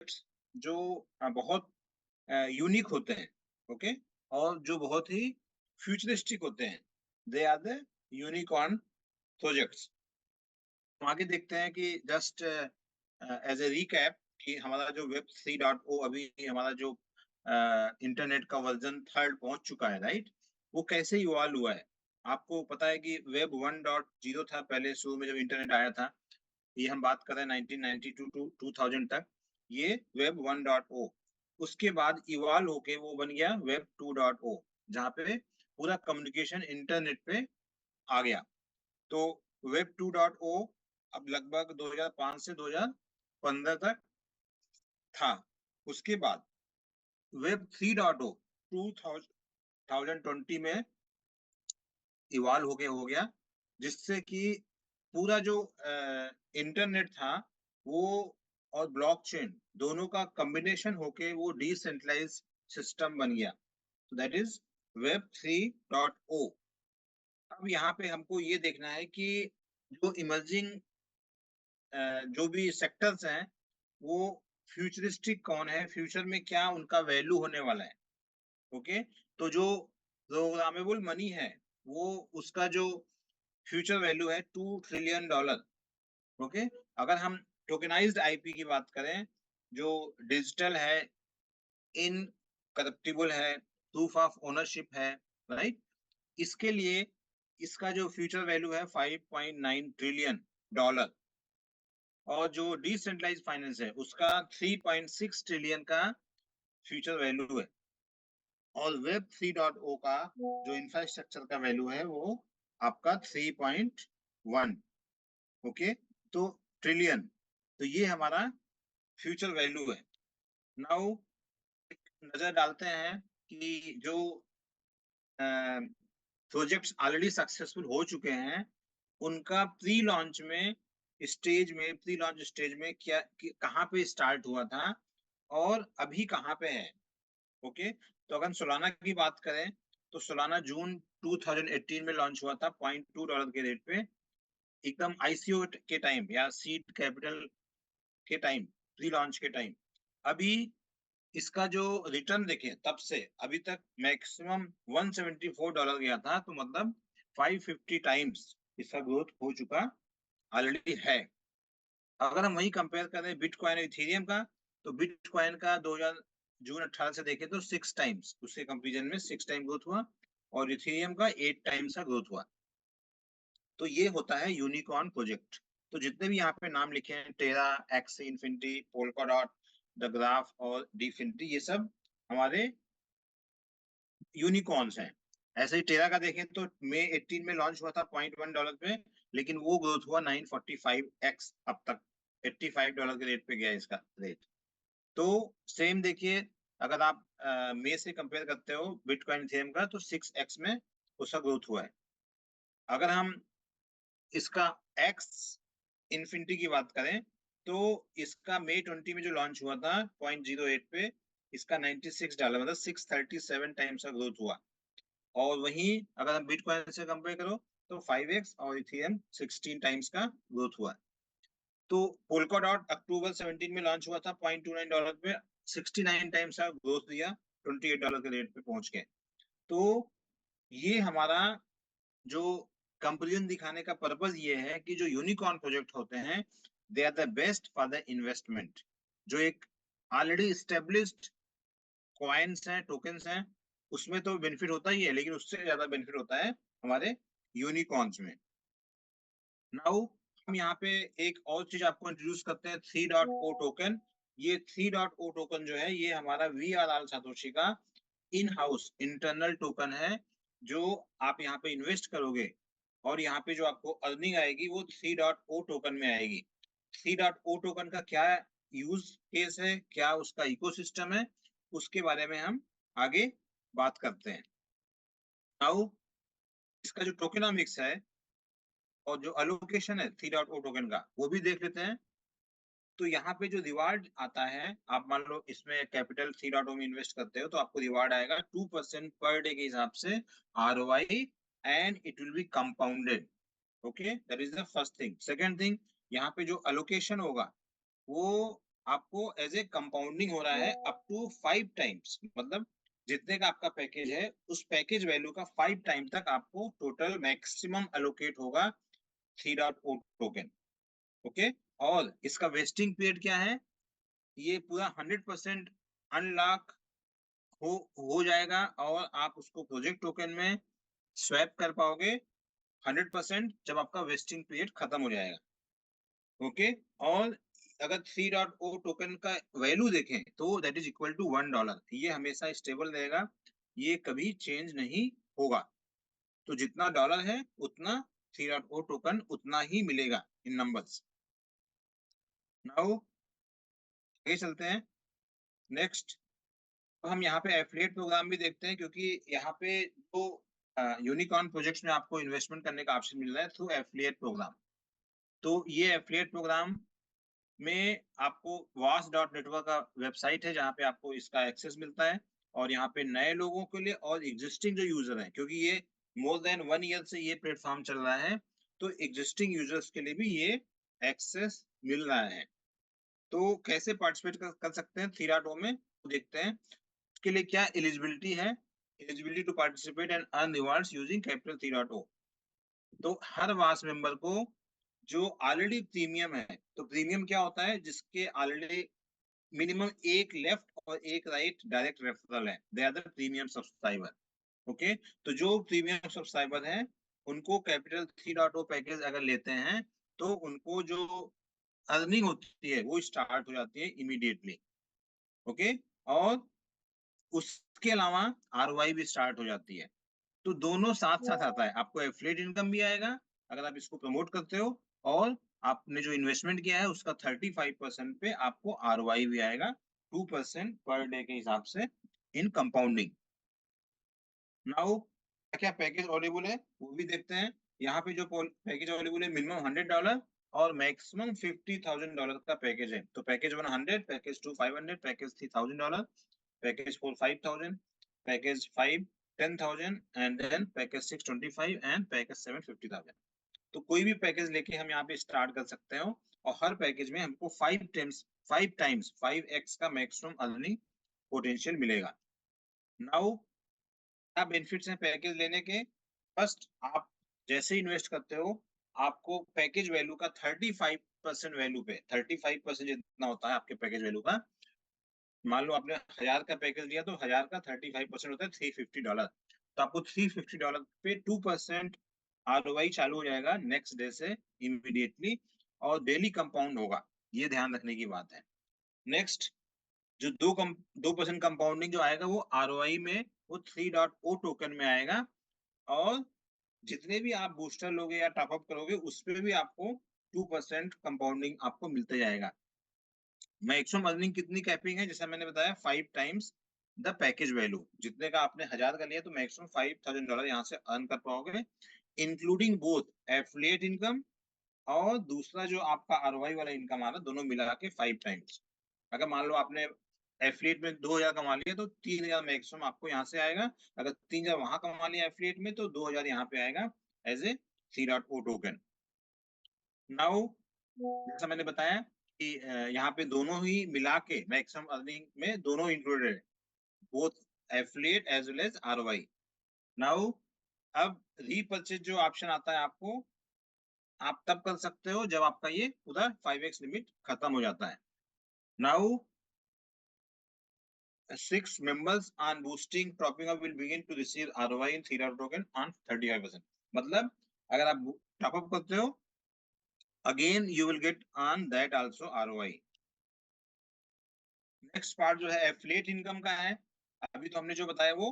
जो बहुत यूनिक होते हैं, ओके, और जो बहुत ही फ्यूचरिस्टिक होते हैं, they are the unicorn projects. आगे देखते हैं कि जस्ट एज ए रिकैप कि हमारा जो वेब 3.0 अभी हमारा जो इंटरनेट का वर्जन 3 पहुंच चुका है, राइट, वो कैसे इवॉल्व हुआ है। आपको पता है कि वेब 1.0 था पहले शुरू में जब इंटरनेट आया था। ये हम बात कर रहे हैं 1992 टू 2000 तक, ये वेब 1.0। उसके बाद इवॉल्व होके वो बन गया वेब 2.0, जहाँ पे पूरा कम्युनिकेशन इंटरनेट पे आ गया। तो वेब 2.0 अब लगभग 2005 से 2015 तक था। उसके बाद वेब 3.0 2020 में इवॉल्व हो गया, जिससे कि पूरा जो इंटरनेट था वो और ब्लॉकचेन दोनों का कॉम्बिनेशन होके वो डिसेंट्रलाइज सिस्टम बन गया। That is web 3.0। अब यहाँ पे हमको ये देखना है कि जो इमर्जिंग जो भी सेक्टर्स हैं वो फ्यूचरिस्टिक कौन है, फ्यूचर में क्या उनका वैल्यू होने वाला है। ओके, तो जो प्रोग्रामेबल मनी है वो उसका जो फ्यूचर वैल्यू है $2 ट्रिलियन। ओके, अगर हम टोकेनाइज्ड आईपी की बात करें, जो डिजिटल है, इन करप्टिबल है, प्रूफ ऑफ ओनरशिप है, राइट, इसके लिए इसका जो फ्यूचर वैल्यू है $5.9 ट्रिलियन। और जो डिसेंट्रलाइज फाइनेंस है उसका 3.6 ट्रिलियन का फ्यूचर वैल्यू है। और वेब 3.0 का जो इंफ्रास्ट्रक्चर का वैल्यू है वो आपका 3.1, ओके, तो ट्रिलियन। तो ये हमारा फ्यूचर वैल्यू है। नाउ नजर डालते हैं कि जो प्रोजेक्ट्स ऑलरेडी सक्सेसफुल हो चुके हैं उनका प्री लॉन्च स्टेज में क्या कहाँ पे स्टार्ट हुआ था और अभी कहाँ पे है। ओके, तो अगर सोलाना की बात करें तो सोलाना जून 2018 में लॉन्च हुआ था $0.2 के रेट पे, एकदम आईसीओ के टाइम या सीड कैपिटल के टाइम, प्री लॉन्च के टाइम। अभी इसका जो रिटर्न देखें तब से अभी तक मैक्सिमम $174 गया था, तो मतलब 550 टाइम्स इसका ग्रोथ हो चुका ऑलरेडी है। अगर हम वही कंपेयर करें बिटकॉइन और इथेरियम का, तो बिटकॉइन का 2000 जून 18 से देखें तो 6 टाइम्स, उसके कंपेरिजन में 6 टाइम ग्रोथ हुआ, और इथेरियम का 8 टाइम्स का ग्रोथ हुआ। तो ये होता है यूनिकॉर्न प्रोजेक्ट। तो जितने भी यहाँ पे नाम लिखे हैं, Terra, X Infinity, Polkadot, the Graph और डिफिनिटी, ये सब हमारे यूनिकॉर्न्स हैं। ऐसे ही टेरा का देखें तो मई 18 में लॉन्च हुआ था $0.1 पे, लेकिन वो ग्रोथ हुआ 945x अब तक, $85 के रेट पे गया इसका रेट। तो सेम देखिए, अगर आप मई से कंपेयर करते हो बिटकॉइन इथेरियम का, तो 6x में उसका ग्रोथ हुआ है। अगर हम इसका एक्स इन्फिनिटी की बात करें तो इसका मई 20 में जो लॉन्च हुआ था 0.08 पे, इसका $96 मतलब 637 टाइम्स का ग्रोथ हुआ। और वहीं अगर हम बिटकॉइन से कंपेयर करो तो 5x और इथेरियम 16 टाइम्स का ग्रोथ हुआ। तो पोल्काडॉट अक्टूबर 17 में लॉन्च हुआ था $0.29 पे, 69 टाइम्स का ग्रोथ दिया, $28 के रेट पे पहुंच गए। तो ये हमारा जो कंपेरिजन दिखाने का पर्पज ये है कि जो यूनिकॉर्न प्रोजेक्ट होते हैं they are the best for the investment. जो एक ऑलरेडी स्टेब्लिश्ड कॉइन्स हैं, टोकन्स हैं, उसमें तो बेनिफिट होता ही है, लेकिन उससे ज्यादा बेनिफिट होता है हमारे यूनिकॉर्न्स में। नाउ हम यहाँ पे एक और चीज आपको इंट्रोड्यूस करते हैं, 3.0 टोकन। ये 3.0 टोकन जो है ये हमारा VRR सातोशी का इन हाउस इंटरनल टोकन है, जो आप यहाँ पे इन्वेस्ट करोगे और यहाँ पे जो आपको अर्निंग आएगी वो 3.0 टोकन में आएगी। 3.0 टोकन का क्या यूज केस है, क्या उसका इकोसिस्टम है, उसके बारे में हम आगे बात करते हैं। नाउ इसका जो टोकेनोमिक्स है और जो अलोकेशन है 3.0 टोकन का वो भी देख लेते हैं। तो यहाँ पे जो रिवार्ड आता है, आप मान लो इसमें कैपिटल 3.0 में इन्वेस्ट करते हो तो आपको रिवार्ड आएगा 2% पर डे के हिसाब से ROI, and it will be compounded. Okay, that is the first thing. Second thing, यहाँ पे जो अलोकेशन होगा वो आपको एज ए कंपाउंडिंग हो रहा है अप टू 5 टाइम्स, मतलब जितने का आपका पैकेज है उस पैकेज वैल्यू का 5 टाइम तक आपको टोटल मैक्सिमम एलोकेट होगा 3.0 टोकन। ओके, और इसका वेस्टिंग पीरियड क्या है, ये पूरा 100% अनलॉक हो जाएगा और आप उसको प्रोजेक्ट टोकन में स्वैप कर पाओगे 100% जब आपका वेस्टिंग पीरियड खत्म हो जाएगा। ओके, और अगर 3.0 टोकन का वैल्यू देखें तो दैट इज इक्वल टू $1, ये हमेशा स्टेबल रहेगा, ये कभी चेंज नहीं होगा। तो जितना डॉलर है उतना 3.0 टोकन उतना ही मिलेगा इन नंबर्स। नाउ आगे चलते हैं नेक्स्ट। तो हम यहाँ पे एफिलिएट प्रोग्राम भी देखते हैं, क्योंकि यहाँ पे जो यूनिकॉर्न प्रोजेक्ट्स में आपको इन्वेस्टमेंट करने का ऑप्शन मिल रहा है थ्रू एफिलिएट प्रोग्राम। तो ये एफिलिएट प्रोग्राम में आपको was.network का वेबसाइट है जहाँ पे आपको इसका एक्सेस मिलता है, और यहाँ पे नए लोगों के लिए और एग्जिस्टिंग जो यूजर हैं, क्योंकि ये मोर देन 1 ईयर से ये प्लेटफॉर्म चल रहा है, तो एग्जिस्टिंग यूजर्स के लिए भी ये एक्सेस मिल रहा है। तो कैसे पार्टिसिपेट कर सकते हैं 3.0 में, तो देखते हैं उसके लिए क्या एलिजिबिलिटी है। Eligibility to participate and earn rewards using capital 3.0। तो हर वास मेंबर को जो ऑलरेडी प्रीमियम है, तो प्रीमियम क्या होता है, जिसके ऑलरेडी मिनिमम एक लेफ्ट और एक राइट डायरेक्ट रेफरल है, they are the premium subscriber. Okay, तो जो प्रीमियम सब्सक्राइबर हैं उनको कैपिटल 3.0 पैकेज अगर लेते हैं तो उनको जो अर्निंग होती है वो स्टार्ट हो जाती है इमीडिएटली। ओके, और उसके अलावा आरओआई भी स्टार्ट हो जाती है। तो दोनों साथ साथ आता है, आपको एफिलिएट इनकम भी आएगा अगर आप इसको प्रमोट करते हो, और आपने जो इन्वेस्टमेंट किया है उसका 35% पे आपको आरओआई भी आएगा 2% पर डे के हिसाब से इन कंपाउंडिंग। नाउ क्या पैकेज अवेलेबल है वो भी देखते हैं। यहाँ पे जो पैकेज अवेलेबल है मिनिमम $100 और मैक्सिमम $50,000 का पैकेज है। तो package 100, package 2 500, package 3 $1,000, package 4 5,000, package 5 10,000 and then package 6 25 and package 7 50,000। तो कोई भी पैकेज लेके हम यहाँ पे स्टार्ट कर सकते हो, और हर पैकेज में हमको 5 टाइम्स 5x का मैक्सिमम अर्निंग पोटेंशियल मिलेगा। नाउ क्या बेनिफिट्स हैं पैकेज लेने के। फर्स्ट, आप जैसे इन्वेस्ट करते हो आपको पैकेज वैल्यू का 35% वैल्यू पे 35% जितना होता है आपके पैकेज वैल्यू का। मान लो आपने 1000 का पैकेज लिया तो 1000 का 35% होता है $350। तो आपको $350 पे 2% आरओआई चालू हो जाएगा नेक्स्ट डे से इमीडिएटली, और डेली कंपाउंड होगा, ये ध्यान रखने की बात है। नेक्स्ट, जो 2% कंपाउंडिंग जो आएगा वो आरओआई में वो 3.0 टोकन में आएगा, और जितने भी आप बूस्टर लोगे या टॉपअप करोगे उस पे भी आपको 2% कंपाउंडिंग आपको मिलते जाएगा। मैक्सिमम अर्निंग कितनी कैपिंग है, जैसा मैंने बताया 5 टाइम्स द पैकेज वैल्यू। जितने का आपने 1000 का लिया तो मैक्सिमम $5,000 यहाँ से अर्न कर पाओगे, इंक्लूडिंग बोथ एफिलिएट इनकम और दूसरा जो आपका आरओआई वाला इनकम आ रहा है, दोनों मिला के 5 टाइम्स। अगर मान लो आपने एफिलिएट में 2000 कमा लिया तो 3000 मैक्सिमम आपको यहाँ से आएगा। अगर 3000 वहां कमा लिया एफिलिएट में तो 2000 यहाँ पे आएगा एज ए 3.0 टोकन। नाउ जैसा मैंने बताया कि यहाँ पे दोनों ही मिला के मैक्सिमम अर्निंग में दोनों इंक्लूडेड है, both affiliate as well as ROI. Now अब रीपर्चेज जो ऑप्शन आता है आपको, आप तब कर सकते हो जब आपका ये पूरा 5x लिमिट खत्म हो जाता है। Now 6 members on boosting topping up will begin to receive ROI in 3.0 token on 35%। मतलब अगर आप टॉप अप करते हो again you will get on that also ROI। Next part जो है एफिलिएट इनकम का है। अभी तो हमने जो बताया वो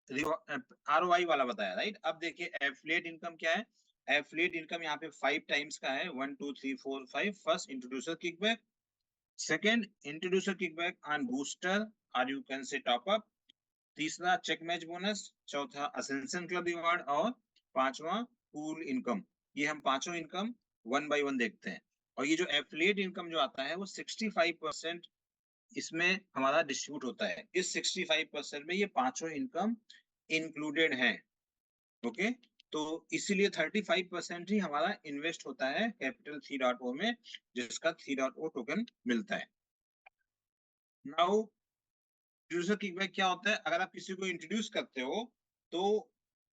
आरओआई वाला बताया, राइट। अब देखिए एफिलिएट इनकम क्या है। एफिलिएट इनकम यहाँ पे 5 टाइम्स का है, 1 2 3 4 5। First, introducer kickback. Second, introducer kickback on booster और you can say top up. तीसरा, चेक मैच बोनस। चौथा, असेंशन क्लब रिवार्ड। और पांचवा, पूल इनकम। ये हम पांचों इनकम 1 बाय 1 देखते हैं। और ये जो एफिलिएट इनकम जो आता है वो 65% इसमें हमारा डिस्ट्रीब्यूट होता है। इस 65% में ये पांचों इनकम इंक्लूडेड है। ओके, तो इसीलिए 35% ही हमारा इन्वेस्ट होता है कैपिटल 3.0 में, जिसका 3.0 टोकन मिलता है। नाउ इंट्रोड्यूसर किकबैक क्या होता है? अगर आप किसी को इंट्रोड्यूस करते हो तो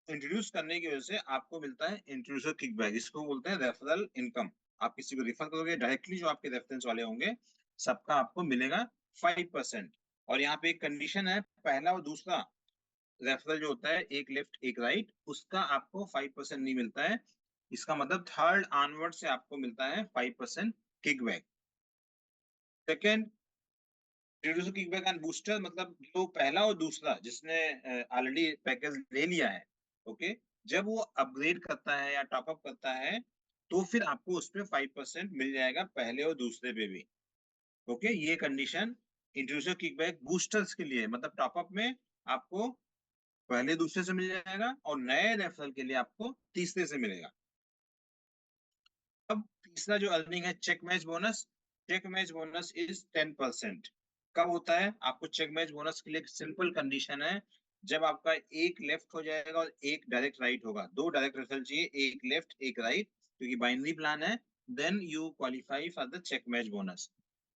इंट्रोड्यूस करने की वजह से आपको मिलता है इंट्रोड्यूसर किकबैक, इसको बोलते हैं रेफरल इनकम। आप किसी को रिफर करोगे डायरेक्टली, जो आपके रेफरेंस वाले होंगे सबका आपको मिलेगा 5%। और यहाँ पे एक कंडीशन है, पहला और दूसरा रेफरल जो होता है, एक लेफ्ट एक राइट, उसका आपको 5% नहीं मिलता है। इसका मतलब थर्ड ऑनवर्ड से आपको मिलता है 5% kickback. Second, introducer kickback and booster, मतलब जो पहला और दूसरा जिसने ऑलरेडी पैकेज ले लिया है, ओके, जब वो अपग्रेड करता है या टॉपअप करता है तो फिर आपको उस पर 5% मिल जाएगा, पहले और दूसरे पे भी। ओके, ये कंडीशन इंट्रोड्यूसर किकबैक बूस्टर्स के लिए, मतलब टॉपअप में आपको पहले दूसरे से मिल जाएगा और नए रेफरल के लिए आपको तीसरे से मिलेगा। अब तीसरा जो अर्निंग है, check match bonus. Check match bonus is 10%। कब होता है? आपको चेक मैच बोनस के लिए एक सिंपल कंडीशन है, जब आपका एक लेफ्ट हो जाएगा और एक डायरेक्ट राइट होगा, दो डायरेक्ट रिजल्ट चाहिए, एक लेफ्ट एक राइट, क्योंकि बाइनरी प्लान है, then you qualify for the check match bonus.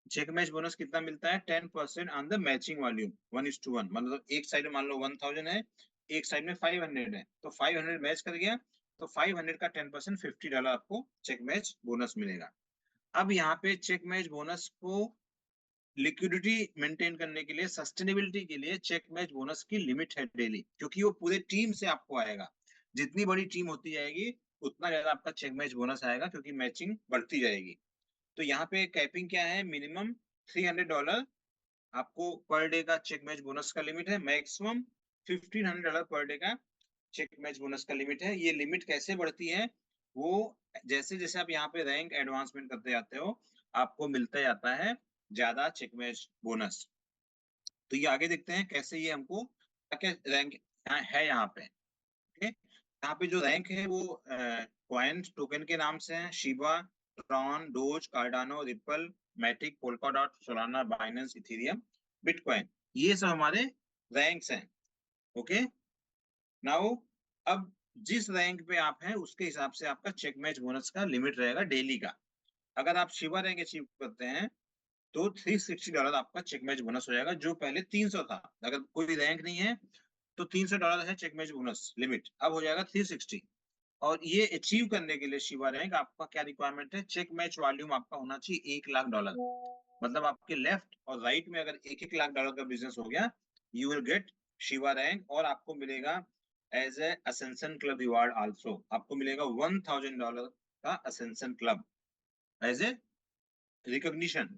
Check match bonus कितना मिलता है? 10% ऑन द मैचिंग वॉल्यूम 1:1, मतलब एक साइड में मान लो 1000 है, एक साइड में 500 है, तो 500 मैच कर गया तो 500 का 10% $50 आपको चेक मैच बोनस मिलेगा। अब यहाँ पे चेक मैच बोनस को लिक्विडिटी मेंटेन करने के लिए, सस्टेनेबिलिटी के लिए, चेक मैच बोनस की लिमिट है डेली, क्योंकि वो पूरे टीम से आपको आएगा। जितनी बड़ी टीम होती जाएगी उतना ज्यादा आपका चेक मैच बोनस आएगा, क्योंकि मैचिंग बढ़ती जाएगी। तो यहाँ पे कैपिंग क्या है? मिनिमम $300 आपको पर डे का चेक मैच बोनस का लिमिट है, मैक्सिमम $1500 पर डे का चेक मैच बोनस का लिमिट है। ये लिमिट कैसे बढ़ती है? वो जैसे जैसे आप यहाँ पे रैंक एडवांसमेंट करते जाते हो, आपको मिलता जाता है ज्यादा चेक मैच बोनस। तो ये आगे देखते हैं कैसे ये हमको क्या क्या रैंक है यहाँ पे। ओके, यहाँ पे जो रैंक है वो कॉइन टोकन के नाम से है, Shiba, Tron, Doge, Cardano, Ripple, Matic, Polkadot, Solana, Binance, Ethereum, Bitcoin, ये सब हमारे रैंक्स हैं। ओके, नाउ अब जिस रैंक पे आप हैं उसके हिसाब से आपका चेक मैच बोनस का लिमिट रहेगा डेली का। अगर आप शिवा रैंक अचीव करते हैं तो $360 आपका चेक मैच बोनस हो जाएगा, जो पहले 300 था। अगर कोई रैंक नहीं है तो $300 है चेक मैच बोनस लिमिट, अब हो जाएगा 360। और ये अचीव करने के लिए शिवा रैंक आपका क्या रिक्वायरमेंट है? चेक मैच वॉल्यूम आपका होना चाहिए $1,00,000। मतलब आपके लेफ्ट और राइट में अगर $1,00,000 का बिजनेस हो गया, you will get Shiba rank, और आपको मिलेगा as a ascension club reward also, आपको मिलेगा $1,000 का ascension club as a recognition.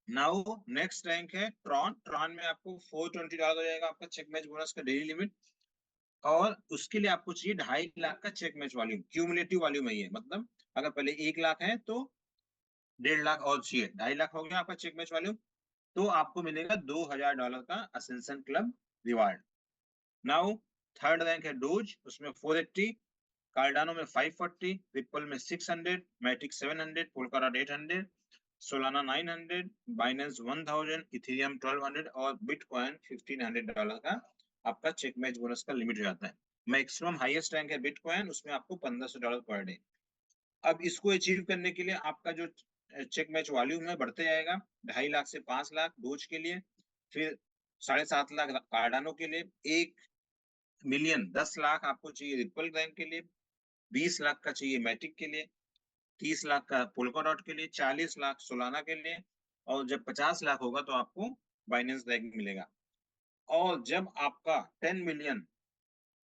Now next rank है ट्रॉन। ट्रॉन में आपको $420 हो जाएगा आपका चेक मैच बोनस का डेली लिमिट, और उसके लिए आपको चाहिए 2.5 लाख का check match volume, cumulative volume है ये, मतलब अगर पहले 1 लाख है तो 1.5 लाख और चाहिए, 2.5 लाख हो गया आपका चेक मैच वॉल्यूम, तो आपको मिलेगा $2,000 का ascension club reward. Now third rank है डोज, उसमें 480, कार्डानो में 540, रिपल में 600, Matic 700, Polkadot 800, Solana 900, Binance 1000, Ethereum 1200 और बिटकॉइन $1,500 का आपका चेक मैच बोनस का लिमिट हो जाता है। मैक्सिमम हाईएस्ट रैंक है बिटकॉइन, उसमें आपको $1,500 पर डे। अब इसको अचीव करने के लिए आपका जो चेक मैच वॉल्यूम है बढ़ते जाएगा, 2.5 लाख से 5 लाख डोज के लिए, फिर 7.5 लाख कार्डानो के लिए, 1 मिलियन 10 लाख आपको चाहिए रिपल रैंक के लिए, 20 लाख का चाहिए मैटिक के लिए, 30 लाख का पोल्काडॉट के लिए, 40 लाख सोलाना के लिए, और जब 50 लाख होगा तो आपको बाइनेंस रैंक मिलेगा। और जब आपका 10 मिलियन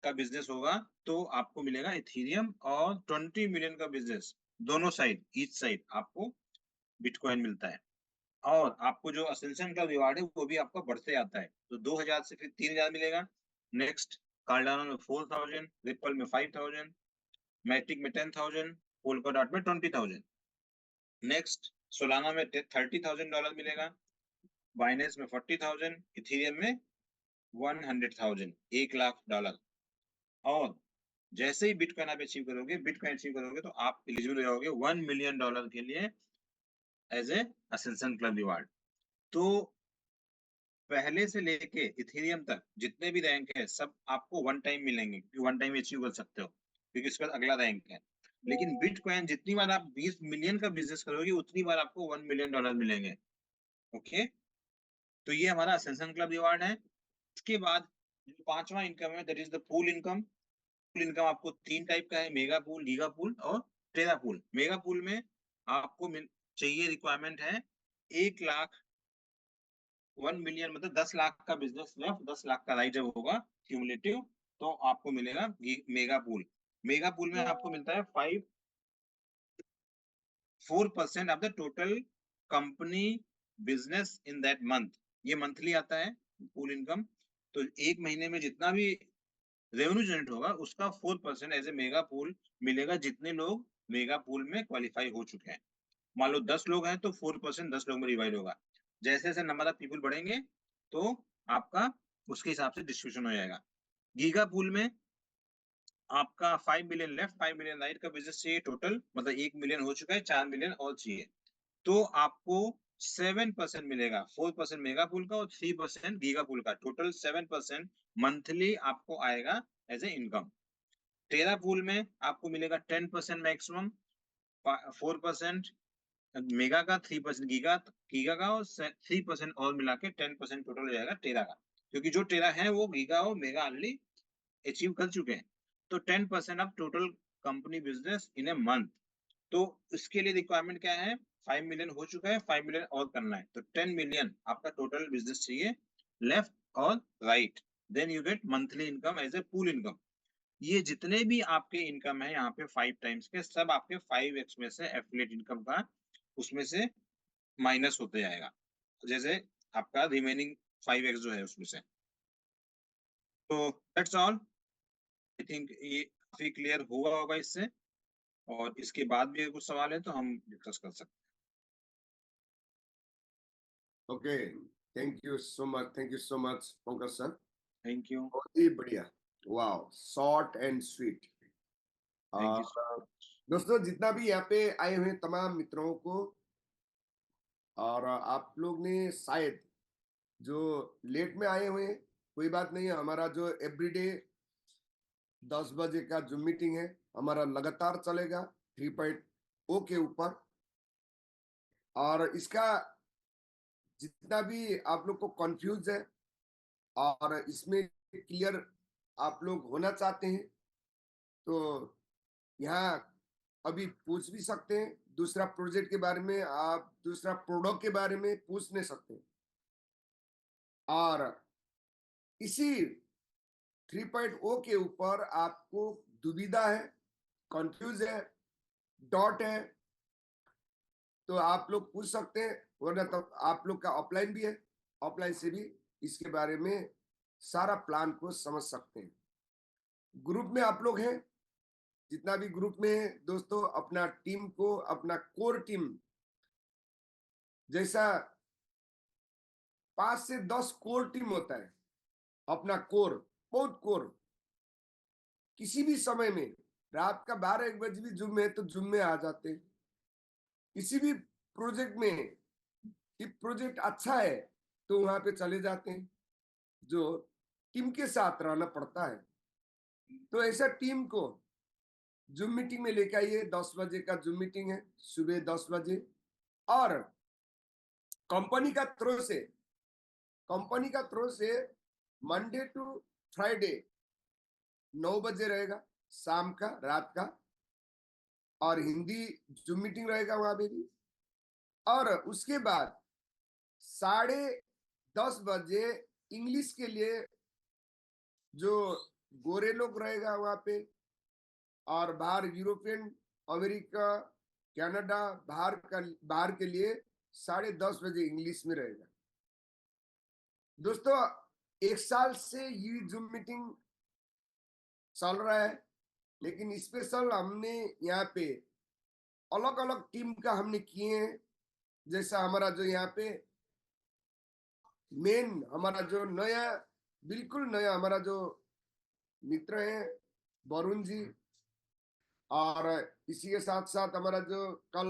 का बिजनेस होगा तो आपको मिलेगा इथेरियम, और 20 मिलियन का बिजनेस, दोनों साइड ईच साइड आपको बिटकॉइन मिलता है। और आपको जो असेंशन का रिवार्ड है वो भी आपका बढ़ते आता है, तो 2,000 से फिर 3,000 मिलेगा। नेक्स्ट कार्डानो में 4,000, रिपल में 5,000, मैट्रिक में 10,000, पोल्काडॉट में 20,000। नेक्स्ट सोलाना में $30,000 मिलेगा, बाइनेंस में 40,000, इथेरियम में 100,000, $1,00,000। और जैसे ही बिटकॉइन आप अचीव करोगे, बिटकॉइन अचीव करोगे तो आप एलिजिबल हो जाओगे $1 मिलियन के लिए as a ascension club reward. तो पहले से लेके इथेरियम तक जितने भी रैंक है सब आपको वन टाइम मिलेंगे, वन टाइम अचीव कर सकते हो, क्योंकि इसके बाद अगला रैंक है। लेकिन बिटकॉइन जितनी बार आप 20 मिलियन का बिजनेस करोगे उतनी बार आपको $1 मिलियन मिलेंगे। ओके, तो ये हमारा असेंशन क्लब रिवार्ड है। उसके बाद जो पांचवा इनकम है that is the pool income. Pool income आपको 3 टाइप का है, मेगा पूल, गीगा पूल और टेरा पूल। मेगा पूल में आपको चाहिए, रिक्वायरमेंट है 1 लाख 1 मिलियन, मतलब 10 लाख का बिजनेस लेफ्ट, 10 लाख का राइट जब होगा क्यूमुलेटिव, तो आपको मिलेगा मेगा पूल। मेगा पूल में आपको मिलता है 4% of the total company business in that month. ये मंथली आता है पूल इनकम। तो एक महीने में जितना भी रेवेन्यू जनरेट होगा उसका 4% एज ए मेगा पूल मिलेगा, जितने लोग मेगा पूल में क्वालिफाई हो चुके हैं। मान लो 10 लोग हैं तो 4% 10 लोग में डिवाइड होगा। जैसे जैसे नंबर ऑफ पीपल बढ़ेंगे तो आपका उसके हिसाब से डिस्ट्रीब्यूशन हो जाएगा। गीगा पूल में आपका 5 मिलियन लेफ्ट, 5 मिलियन राइट का बिजनेस चाहिए टोटल, मतलब 1 मिलियन हो चुका है, 4 मिलियन और चाहिए, तो आपको 7% मिलेगा। 4% मेगा पूल का और 3% गीगा पूल का, टोटल 7% मंथली आपको आएगा as a income. Tera pool में आपको मिलेगा 10% मैक्सिमम, 4% मेगा का, 3% गीगा गीगा का, और 3% और मिला के 10% टोटल हो जाएगा टेरा का। क्योंकि जो टेरा है वो गीगा और मेगा ऑलरेडी अचीव कर चुके हैं। तो 10% of total company business in a month. तो इसके लिए रिक्वायरमेंट क्या है, 5 मिलियन हो चुका है, 5 मिलियन और करना है, तो 10 मिलियन आपका टोटल बिजनेस चाहिए लेफ्ट और right. Then you get monthly income as a pool income. ये जितने भी आपके इनकम है यहाँ पे 5 टाइम्स के, सब आपके 5x में से एफिलिएट इनकम का उसमें से माइनस होते जाएगा, जैसे आपका रिमेनिंग 5x जो है उसमें से। तो दैट्स ऑल। आई थिंक ये काफी क्लियर हुआ होगा इससे, और इसके बाद भी अगर कुछ सवाल है तो हम डिस्कस कर सकते okay, thank you so much, thank you so much Pankaj sir. हैं। Thank you. बहुत ही बढ़िया, वाह, short and sweet. Thank you. दोस्तों, जितना भी यहाँ पे आए हुए तमाम मित्रों को, और आप लोग ने शायद जो लेट में आए हुए हैं, कोई बात नहीं है। हमारा जो एवरीडे 10 बजे का जूम मीटिंग है, हमारा लगातार चलेगा 3.0 के ऊपर। और इसका जितना भी आप लोग को कंफ्यूज है और इसमें क्लियर आप लोग होना चाहते हैं, तो यहाँ अभी पूछ भी सकते हैं। दूसरा प्रोजेक्ट के बारे में, आप दूसरा प्रोडक्ट के बारे में पूछ नहीं सकते। और इसी 3.0 के ऊपर आपको दुविधा है, कंफ्यूज है, डॉट है, तो आप लोग पूछ सकते हैं। वरना तो आप लोग का ऑफलाइन भी है, ऑफलाइन से भी इसके बारे में सारा प्लान को समझ सकते हैं। ग्रुप में आप लोग हैं, जितना भी ग्रुप में है दोस्तों, अपना टीम को, अपना कोर टीम, जैसा 5 से 10 कोर टीम होता है, अपना कोर, बहुत कोर, किसी भी समय में रात का 12-1 बजे भी जूम है तो जूम में आ जाते हैं। किसी भी प्रोजेक्ट में, कि प्रोजेक्ट अच्छा है तो वहां पे चले जाते हैं। जो टीम के साथ रहना पड़ता है, तो ऐसा टीम को जूम मीटिंग में लेकर आइए। 10 बजे का जूम मीटिंग है, सुबह 10 बजे। और कंपनी का थ्रू से, कंपनी का थ्रू से मंडे टू फ्राइडे 9 बजे रहेगा, शाम का, रात का। और हिंदी जूम मीटिंग रहेगा वहां पे भी। और उसके बाद 10:30 बजे इंग्लिश के लिए जो गोरे लोग रहेगा वहां पे, और बाहर यूरोपियन, अमेरिका, कनाडा, बाहर के लिए 10:30 बजे इंग्लिश में रहेगा। दोस्तों, 1 साल से ये जूम मीटिंग चल रहा है, लेकिन स्पेशल हमने यहाँ पे अलग अलग टीम का हमने किए हैं। जैसा हमारा जो यहाँ पे मेन, हमारा जो नया, बिल्कुल नया हमारा जो मित्र है वरुण जी, और इसी के साथ साथ हमारा जो कल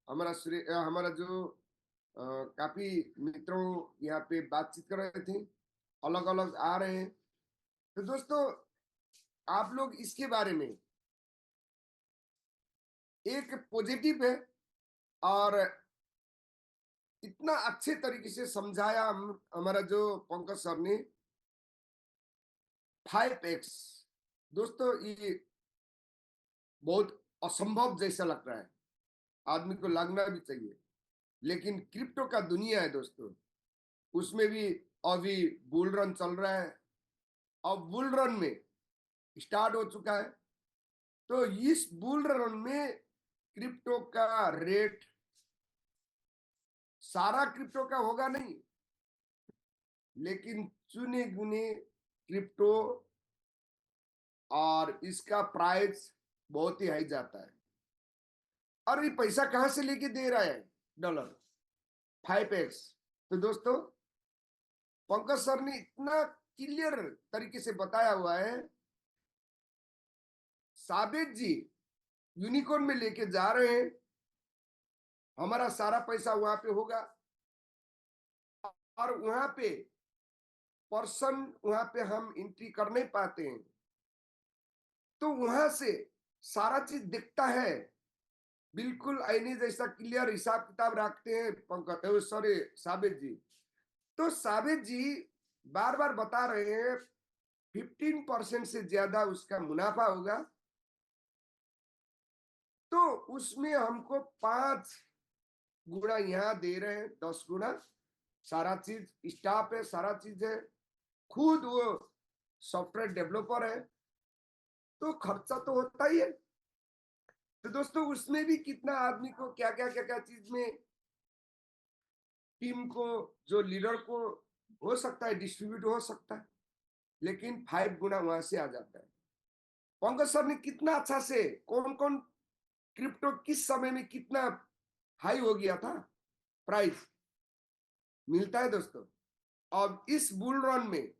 हमारा जो काफी मित्रों यहाँ पे बातचीत कर रहे थे, अलग अलग आ रहे हैं। तो दोस्तों, आप लोग इसके बारे में एक पॉजिटिव है, और इतना अच्छे तरीके से समझाया हमारा जो पंकज सर ने 5x। दोस्तों ये बहुत असंभव जैसा लग रहा है, आदमी को लगना भी चाहिए, लेकिन क्रिप्टो का दुनिया है दोस्तों, उसमें भी अभी बुल रन चल रहा है। अब बुल रन में स्टार्ट हो चुका है, तो इस बुल रन में क्रिप्टो का रेट सारा क्रिप्टो का होगा नहीं, लेकिन चुने गुने क्रिप्टो और इसका प्राइस बहुत ही हाई जाता है। और ये पैसा कहां से लेके दे रहा है डॉलर 5x? तो दोस्तों पंकज सर ने इतना क्लियर तरीके से बताया हुआ है, साबित जी यूनिकॉर्न में लेके जा रहे हैं, हमारा सारा पैसा वहां पे होगा, और वहां पे पर्सन वहां पे हम एंट्री कर नहीं पाते हैं, तो वहां से सारा चीज दिखता है, बिल्कुल आईने जैसा क्लियर हिसाब किताब रखते हैं पंकज सॉरी साबित जी। तो साबित जी बार बार बता रहे हैं 15% से ज्यादा उसका मुनाफा होगा, तो उसमें हमको 5 गुना यहाँ दे रहे हैं, 10 गुना सारा चीज, स्टाफ है, सारा चीज है, खुद वो सॉफ्टवेयर डेवलपर है, तो खर्चा तो होता ही है। तो दोस्तों उसमें भी कितना आदमी को क्या क्या क्या क्या चीज में, टीम को, जो लीडर को हो सकता है डिस्ट्रीब्यूट हो सकता है, लेकिन 5 गुना वहां से आ जाता है। पंकज सर ने कितना अच्छा से कौन कौन क्रिप्टो किस समय में कितना हाई हो गया था प्राइस मिलता है दोस्तों। अब इस बुल रन में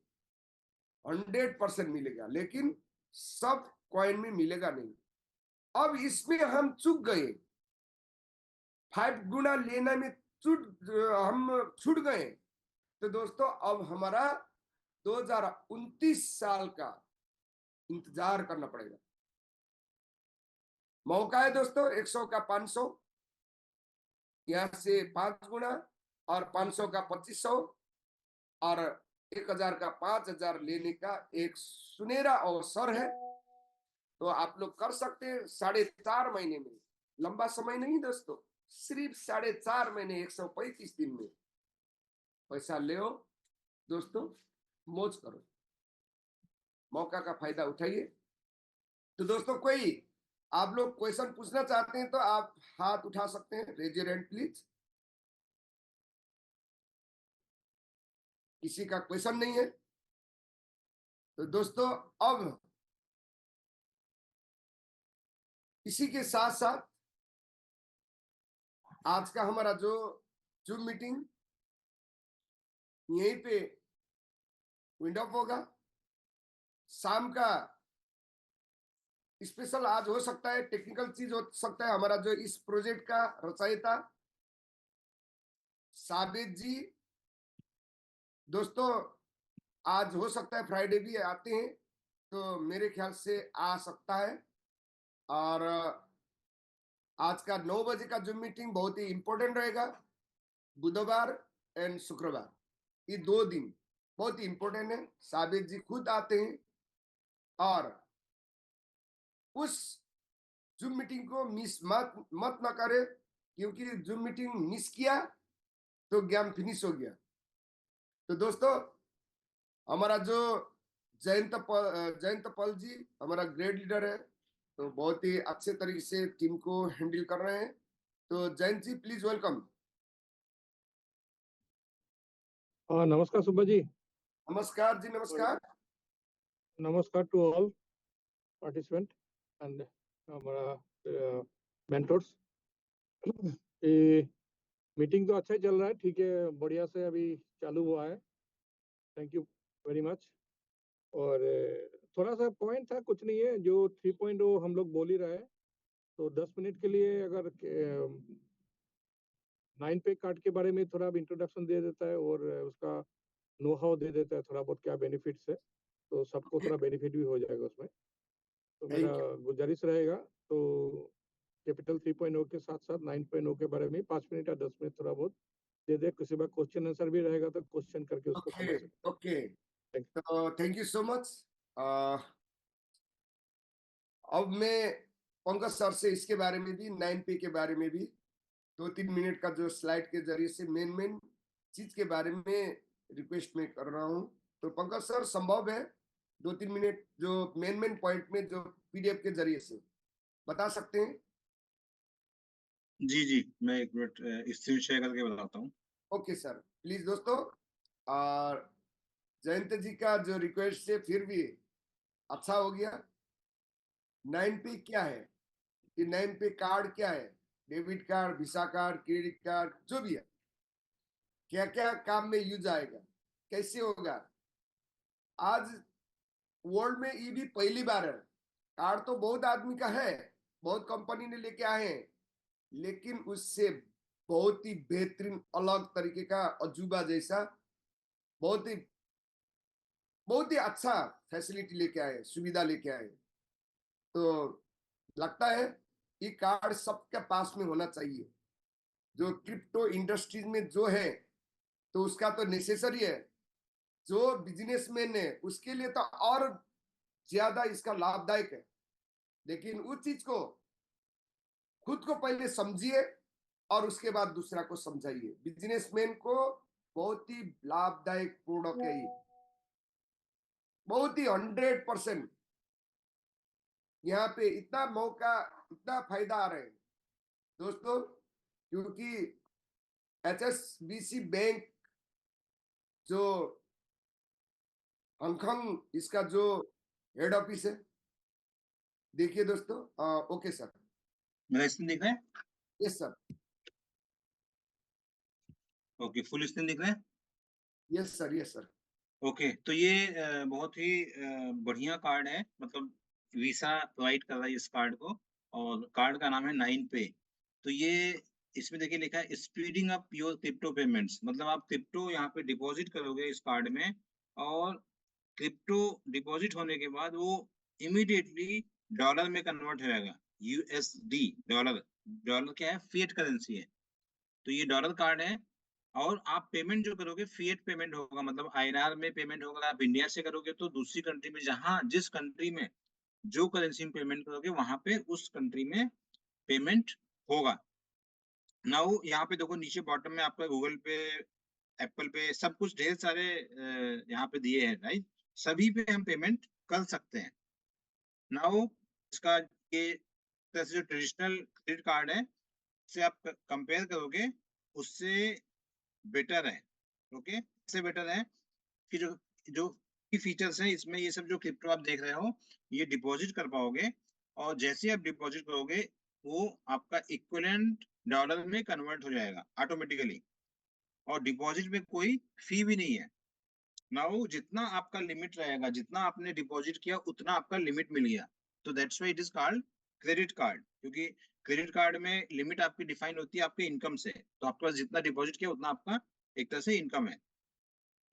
100% मिलेगा, लेकिन सब कॉइन में मिलेगा नहीं। अब इसमें हम चूक गए, 5 गुना लेने में हम छूट गए, तो दोस्तों अब हमारा 2029 साल का इंतजार करना पड़ेगा। मौका है दोस्तों 100 का 500, यहां से 5 गुना, और 500 का 2500, और 1000 का 5000 लेने का एक सुनहरा अवसर है। तो आप लोग कर सकते हैं 4.5 महीने में, लंबा समय नहीं दोस्तों, सिर्फ 4.5 महीने 135 दिन में पैसा ले दोस्तों, मौज करो, मौका का फायदा उठाइए। तो दोस्तों कोई आप लोग क्वेश्चन पूछना चाहते हैं तो आप हाथ उठा सकते हैं, रेज योर हैंड प्लीज। किसी का क्वेश्चन नहीं है तो दोस्तों अब इसी के साथ साथ आज का हमारा जो जूम मीटिंग यहीं पे विंड अप होगा। शाम का स्पेशल आज हो सकता है, टेक्निकल चीज हो सकता है, हमारा जो इस प्रोजेक्ट का रचयिता साबित जी, दोस्तों आज हो सकता है फ्राइडे भी आते हैं, तो मेरे ख्याल से आ सकता है। और आज का 9 बजे का जूम मीटिंग बहुत ही इंपॉर्टेंट रहेगा, बुधवार एंड शुक्रवार, ये 2 दिन बहुत ही इंपॉर्टेंट है। साबित जी खुद आते हैं, और उस जूम मीटिंग को मिस मत ना करे, क्योंकि जूम मीटिंग मिस किया तो गेम फिनिश हो गया। तो दोस्तों हमारा जो जयंत पल जी हमारा ग्रेट लीडर है, तो बहुत ही अच्छे तरीके से टीम को हैंडल कर रहे हैं। तो जयंत जी प्लीज वेलकम। नमस्कार सुब्बा जी। नमस्कार जी, नमस्कार। नमस्कार टू ऑल पार्टिसिपेंट एंड हमारा मेंटर्स। ये मीटिंग तो अच्छा ही चल रहा है, ठीक है, बढ़िया से अभी चालू हुआ है, थैंक यू वेरी मच। और थोड़ा सा पॉइंट था, कुछ नहीं है, जो 3.0 हम लोग बोल ही रहे हैं, तो 10 मिनट के लिए अगर 9 पे कार्ड के बारे में थोड़ा इंट्रोडक्शन दे देता है और उसका नो हाउ दे देता है, थोड़ा बहुत क्या बेनिफिट्स है, तो सबको थोड़ा बेनिफिट भी हो जाएगा उसमें। तो मेरा गुजारिश रहेगा, तो कैपिटल 3.0 के साथ साथ 9.0 के बारे में 5 मिनट या 10 मिनट थोड़ा बहुत दे दे, किसी बार क्वेश्चन आंसर भी रहेगा तो क्वेश्चन करके उसको ओके समझ सकते ओके, Thank तो थैंक यू सो मच। अब मैं पंकज सर से इसके बारे में भी 9P के बारे में भी 2-3 मिनट का जो स्लाइड के जरिए से मेन चीज के बारे में रिक्वेस्ट में कर रहा हूँ। तो पंकज सर, संभव है 2-3 मिनट जो मेन पॉइंट में जो पीडीएफ के जरिए से बता सकते हैं? जी जी, मैं एक मिनट स्क्रीन शेयर करके बताता हूँ। ओके सर, प्लीज दोस्तों। और जयंत जी का जो रिक्वेस्ट से फिर भी अच्छा हो गया। 9P क्या है, ये 9P कार्ड क्या है, debit card, visa card, credit card, जो भी है, क्या क्या काम में यूज आएगा, कैसे होगा। आज वर्ल्ड में ये भी पहली बार है। कार्ड तो बहुत आदमी का है, बहुत कंपनी ने लेके आए हैं, लेकिन उससे बहुत ही बेहतरीन अलग तरीके का अजूबा जैसा बहुत ही अच्छा फैसिलिटी लेके आए, सुविधा लेके आए। तो लगता है ये कार्ड सबके पास में होना चाहिए। जो क्रिप्टो इंडस्ट्रीज में जो है तो उसका तो नेसेसरी है, जो बिजनेसमैन है उसके लिए तो और ज्यादा इसका लाभदायक है। लेकिन उस चीज को खुद को पहले समझिए और उसके बाद दूसरा को समझाइए। बिजनेसमैन को बहुत ही लाभदायक प्रोडक्ट है ये, बहुत ही 100%। यहाँ पे इतना मौका, इतना फायदा आ रहा है दोस्तों, क्योंकि HSBC बैंक जो हांगकांग इसका जो हेड ऑफिस है, देखिए दोस्तों। ओके सर, मेरा स्क्रीन दिख रहा है? Yes sir, okay, full screen दिख रहा है? Yes sir, yes sir. Okay, तो ये बहुत ही बढ़िया कार्ड है, मतलब वीसा प्रोवाइड कर रहा है इस कार्ड को, और कार्ड का नाम है 9Pay। तो ये इसमें देखिए लिखा है speeding up your crypto payments, मतलब आप क्रिप्टो यहाँ पे डिपॉजिट करोगे इस कार्ड में, और क्रिप्टो डिपॉजिट होने के बाद वो इमीडिएटली डॉलर में कन्वर्ट हो जाएगा। USD, dollar. डॉलर क्या है? फिएट करेंसी है। तो ये डॉलर कार्ड है, और आप पेमेंट जो करोगे फिएट पेमेंट होगा, मतलब INR में पेमेंट होगा। आप इंडिया से करोगे तो दूसरी कंट्री में, जहां जिस कंट्री में जो करेंसी में पेमेंट करोगे वहां पे उस कंट्री में पेमेंट होगा। नाउ यहाँ पे देखो नीचे बॉटम में आपका गूगल पे, एप्पल पे, सब कुछ ढेर सारे यहाँ पे दिए हैं, राइट? सभी पे हम पेमेंट कर सकते हैं। नाउ इसका ये तरह से जो ट्रेडिशनल क्रेडिट कार्ड है से आप कंपेयर करोगे, उससे बेटर है। ओके, इससे बेटर है कि जो जो की फीचर्स है इसमें, ये सब जो क्रिप्टो आप देख रहे हो, ये डिपॉजिट कर पाओगे, और जैसे ही आप डिपॉजिट करोगे वो आपका इक्विवेलेंट डॉलर में कन्वर्ट हो जाएगा ऑटोमेटिकली, और डिपॉजिट में कोई फी भी नहीं है। नाउ जितना आपका लिमिट रहेगा, जितना आपने डिपॉजिट किया उतना आपका लिमिट मिल गया। तो that's why it is called credit card, क्योंकि क्रेडिट कार्ड में लिमिट आपकी डिफाइन होती है आपके इनकम से। तो आपके पास जितना डिपॉजिट किया उतना आपका एक तरह से इनकम है।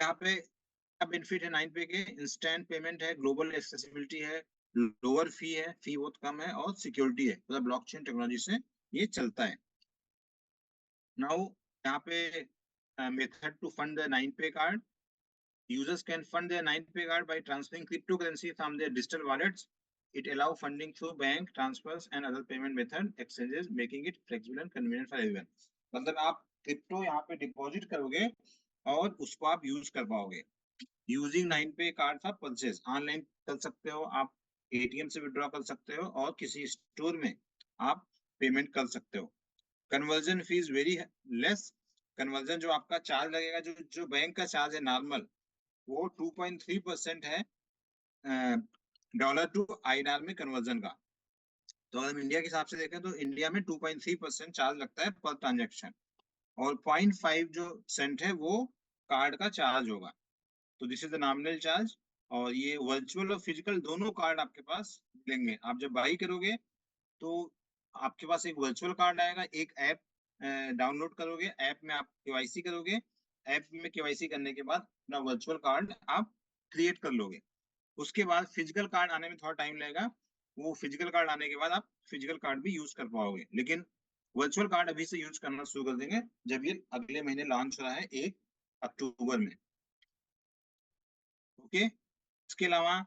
यहाँ पे क्या बेनिफिट है 9Pay के? इंस्टेंट पेमेंट है, ग्लोबल एक्सेसिबिलिटी है, लोअर फी है, फी बहुत कम है, और सिक्योरिटी है, मतलब ब्लॉकचेन टेक्नोलॉजी से ये चलता है। नाउ यहाँ पे method to fund the 9Pay card, users can fund their 9Pay card by transferring cryptocurrency from their digital wallets. It allows funding through bank transfers and other payment method exchanges, making it flexible and convenient for everyone. मतलब आप crypto यहाँ पे deposit करोगे और उसको आप use कर पाओगे। यूजिंग 9Pay कार्ड आप परचेज ऑनलाइन कर सकते हो, आप ATM से विड्रॉ कर सकते हो, और किसी स्टोर में आप पेमेंट कर सकते हो। Conversion fees very less. Conversion जो आपका चार्ज लगेगा, जो बैंक का चार्ज है नॉर्मल, वो 2.3% है डॉलर टू INR में कन्वर्जन का। तो अगर हम इंडिया के हिसाब से देखें तो इंडिया में 2.3% चार्ज लगता है पर ट्रांजेक्शन, और 0.5 जो सेंट है वो कार्ड का चार्ज होगा। तो this is the nominal charge. और ये वर्चुअल और फिजिकल दोनों कार्ड आपके पास मिलेंगे। आप जब बाई करोगे तो आपके पास एक वर्चुअल कार्ड आएगा, एक ऐप डाउनलोड करोगे, ऐप में आप KYC करोगे, ऐप में KYC करने के बाद अपना वर्चुअल कार्ड आप क्रिएट कर लोगे। उसके बाद फिजिकल कार्ड आने में थोड़ा टाइम लगेगा, वो फिजिकल कार्ड आने के बाद आप फिजिकल कार्ड भी यूज कर पाओगे। लेकिन वर्चुअल कार्ड अभी से यूज करना शुरू कर देंगे जब ये अगले महीने लॉन्च हो रहा है 1 अक्टूबर में। ओके, इसके अलावा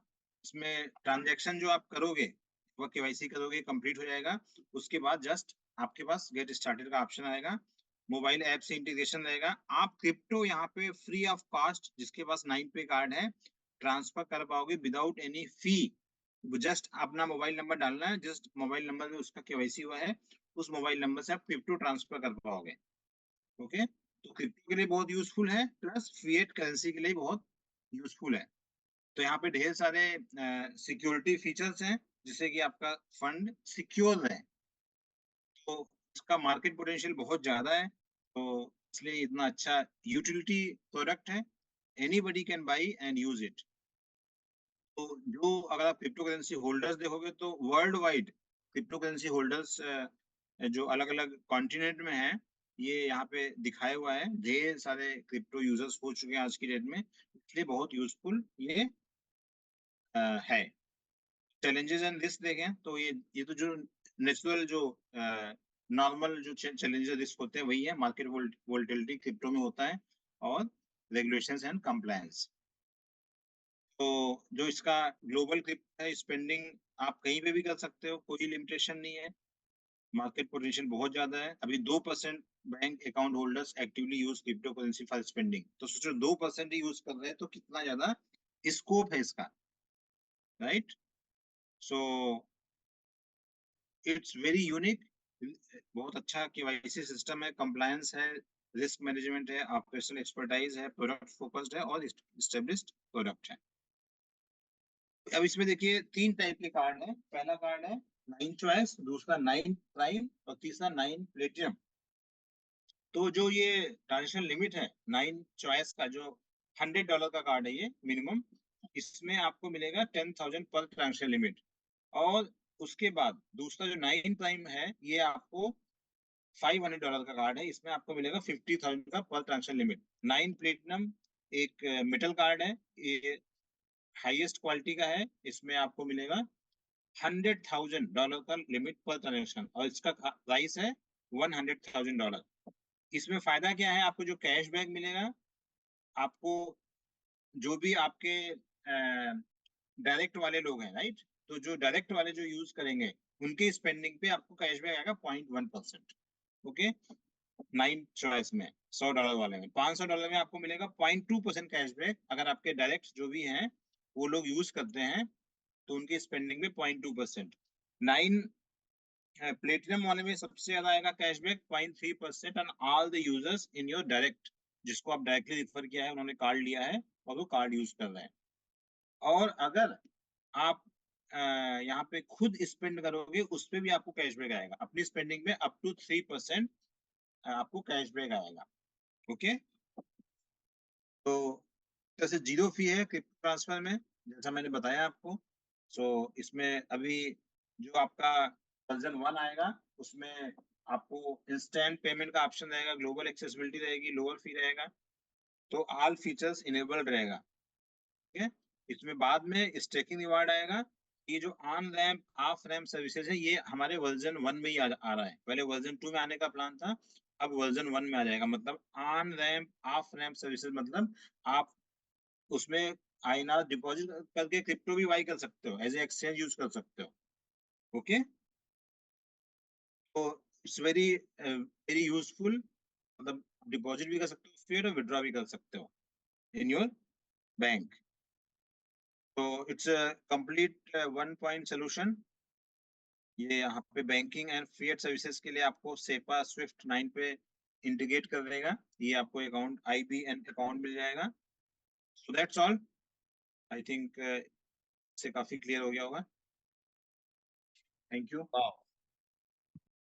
इसमें ट्रांजैक्शन जो आप करोगे वो केवाईसी करोगे, कंप्लीट हो जाएगा। उसके बाद जस्ट आपके पास गेट स्टार्टेड का ऑप्शन आएगा, मोबाइल ऐप से इंटीग्रेशन रहेगा। आप क्रिप्टो यहाँ पे फ्री ऑफ कॉस्ट, जिसके पास 9पे कार्ड है, ट्रांसफर कर पाओगे विदाउट एनी फी। जस्ट अपना मोबाइल नंबर डालना है, जस्ट मोबाइल नंबर में उसका केवाईसी हुआ है, उस मोबाइल नंबर से आप क्रिप्टो ट्रांसफर कर पाओगे। ओके, तो क्रिप्टो के लिए बहुत यूजफुल है, प्लस फिएट करेंसी के लिए बहुत यूजफुल है। तो यहाँ पे ढेर सारे सिक्योरिटी फीचर्स हैं जिससे कि आपका फंड सिक्योर रहे, तो इसका मार्केट पोटेंशियल बहुत ज्यादा है, तो इसलिए इतना अच्छा यूटिलिटी प्रोडक्ट है। Anybody can buy and use it. तो जो अगर आप क्रिप्टो करेंसी होल्डर्स देखोगे तो world wide crypto currency holders जो अलग अलग कॉन्टिनेंट में हैं, ये यहाँ पे दिखाया हुआ है। ढेर सारे क्रिप्टो यूजर्स हो चुके हैं आज की डेट में, इसलिए बहुत यूजफुल ये है। चैलेंजेस एंड रिस्क देखें तो ये तो जो नेचुरल जो नॉर्मल जो चैलेंजेस रिस्क होते हैं वही है। मार्केट वोलेटिलिटी क्रिप्टो में होता है, और रेगुलेशंस एंड कंप्लायंस। तो जो इसका ग्लोबल क्रिप्टो है, स्पेंडिंग आप कहीं पे भी कर सकते हो, कोई लिमिटेशन नहीं है। मार्केट पोटेंशियल बहुत ज्यादा है। अभी 2% bank account holders actively use crypto currency for spending, तो सोचो 2% ही यूज कर रहे हैं तो कितना ज्यादा स्कोप है इसका, right? So it's very unique. बहुत अच्छा केवाईसी सिस्टम है, कंप्लायंस है, रिस्क मैनेजमेंट है, ऑपरेशनल एक्सपर्टाइज है, प्रोडक्ट फोकस्ड है, और एस्टेब्लिश्ड प्रोडक्ट है। अब इसमें देखिए 3 टाइप के कार्ड है। पहला कार्ड है 9 चॉइस, दूसरा 9 प्राइम, और तीसरा 9 प्लेटिनम। तो जो ये ट्रांजेक्शन लिमिट है 9 चॉइस का, जो $100 का कार्ड है ये मिनिमम, इसमें आपको मिलेगा 10,000 पर ट्रांजेक्शन लिमिट। और उसके बाद दूसरा जो 9 प्राइम है, ये आपको $500 का कार्ड है, इसमें आपको मिलेगा 50,000 का पर ट्रांजेक्शन लिमिट। 9 प्लेटिनम एक मेटल कार्ड है, ये हाईएस्ट क्वालिटी का है, इसमें आपको मिलेगा $100,000 का लिमिट पर ट्रांजेक्शन, और इसका प्राइस है $100,000। इसमें फायदा क्या है? आपको जो कैशबैक मिलेगा, आपको जो भी आपके डायरेक्ट वाले लोग हैं, राइट, तो जो डायरेक्ट वाले जो यूज करेंगे उनके स्पेंडिंग पे आपको कैशबैक आएगा 0.1%। ओके, 9 चॉइस में $100 वाले में, $500 में आपको मिलेगा 0.2% कैशबैक। अगर आपके डायरेक्ट जो भी हैं वो लोग यूज करते हैं तो उनकी स्पेंडिंग में 0.2%। 9 प्लेटिनम वाले में सबसे ज्यादा आएगा cashback 0.3% on all the users in your direct, जिसको आप डायरेक्टली रिफर किया है, उन्होंने कार्ड लिया है और वो कार्ड यूज कर रहे हैं। और अगर आप यहाँ पे खुद स्पेंड करोगे, उस पर भी आपको कैशबैक आएगा। अपनी स्पेंडिंग में अप टू 3% आपको कैशबैक आएगा। ओके, तो जैसे 0 फी है क्रिप्टो ट्रांसफर में, जैसा मैंने बताया आपको। सो इसमें अभी जो आपका वर्जन 1 आएगा, उसमें आपको इंस्टेंट पेमेंट का ऑप्शन रहेगा, ग्लोबल एक्सेसिबिलिटी रहेगी, लोअर फी रहेगा, तो ऑल फीचर्स इनेबल्ड रहेगा। ठीक है, इसमें बाद में स्टेकिंग रिवार्ड आएगा। ये जो on ramp of ramp services है, ये हमारे वर्जन 1 में ही आ रहा है। पहले वर्जन 2 में आने का प्लान था, अब वर्जन 1 में आ जाएगा। मतलब on ramp of ramp services, मतलब आप उसमें आईएनआर डिपॉजिट करके क्रिप्टो भी बाई कर सकते हो, एज ए एक्सचेंज यूज कर सकते हो। ओके, तो इट्स वेरी वेरी यूजफुल। मतलब डिपॉजिट भी कर सकते हो, फिर विड्रॉ भी कर सकते हो इन योर बैंक। तो it's a complete 1 point solution. ये यहाँ पे बैंकिंग एंड फिएट सर्विसेज के लिए आपको सेपा स्विफ्ट 9 पे इंटीग्रेट कर देगा। ये आपको अकाउंट IBN अकाउंट मिल जाएगा। So that's all. I think इससे काफी क्लियर हो गया होगा। Thank you.